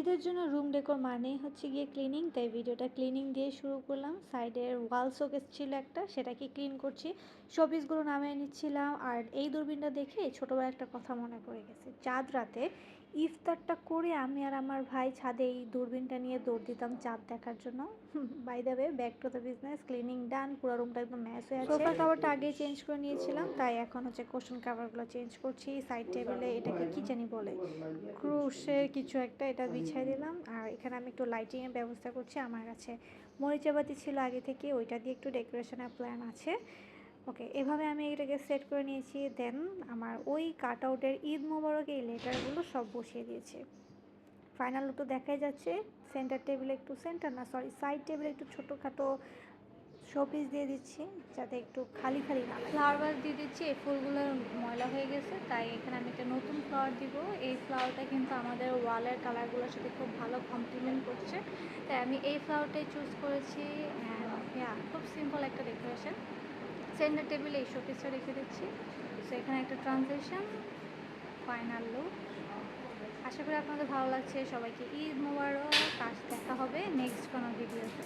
ঈদের জন্য room decor মানেই হচ্ছে গিয়ে ক্লিনিং, তাই ভিডিওটা ক্লিনিং দিয়ে শুরু করলাম। সাইডের ওয়াল শোকেস ছিল একটা, সেটাকে ক্লিন করছি, শোপিসগুলো নামিয়ে নিচ্ছিলাম। আর এই দূরবীনটা দেখে ছোটোবেলায় একটা কথা মনে পড়ে গেছে। চাঁদ রাতে ইফতারটা করে আমি আর আমার ভাই ছাদে এই দূরবীনটা নিয়ে দৌড় দিতাম চাঁদ দেখার জন্য। By the way, back to the business, cleaning done, পুরো রুমটা একদম ম্যাচ হয়ে আছে। সোফা কাভারটা আগেই চেঞ্জ করে নিয়েছিলাম, তাই এখন হচ্ছে কোশন কাভারগুলো চেঞ্জ করছি। সাইড টেবিলে এটাকে কি জানি বলে, ক্রুশের কিছু একটা, এটা বিছিয়ে দিলাম। আর এখানে আমি একটু লাইটিংয়ের ব্যবস্থা করছি। আমার কাছে মরিচাবাতি ছিল আগে থেকে, ওইটা দিয়ে একটু ডেকোরেশনের প্ল্যান আছে। ওকে, এভাবে আমি এটাকে সেট করে নিয়েছি। দেন আমার ওই কাট আউটের ঈদ মোবারক এই লেটারগুলো সব বসিয়ে দিয়েছি। ফাইনাল লুক তো দেখাই যাচ্ছে। সেন্টার টেবিলে একটু, সেন্টার না সরি, সাইড টেবিলে একটু ছোটোখাটো শোপিস দিয়ে দিচ্ছি যাতে একটু খালি খালি না লাগে। ফ্লাওয়ার ভাস দিয়ে দিচ্ছি, এই ফুলগুলো ময়লা হয়ে গেছে, তাই এখানে আমি একটা নতুন ফ্লাওয়ার দিব। এই ফ্লাওয়ারটা কিন্তু আমাদের ওয়ালের কালারগুলোর সাথে খুব ভালো কমপ্লিমেন্ট করছে, তাই আমি এই ফ্লাওয়ারটাই চুজ করেছি। অ্যান্ড খুব সিম্পল একটা ডেকোরেশন। সেন্টার টেবিলে এই শোপিসটা রেখে দিচ্ছি। সো এখানে একটা ট্রানজেকশন, ফাইনাল লুক। আশা করি আপনাদের ভালো লাগছে। সবাইকে ঈদ মোবারক। কাজ দেখা হবে নেক্সট কোনো ভিডিওতে।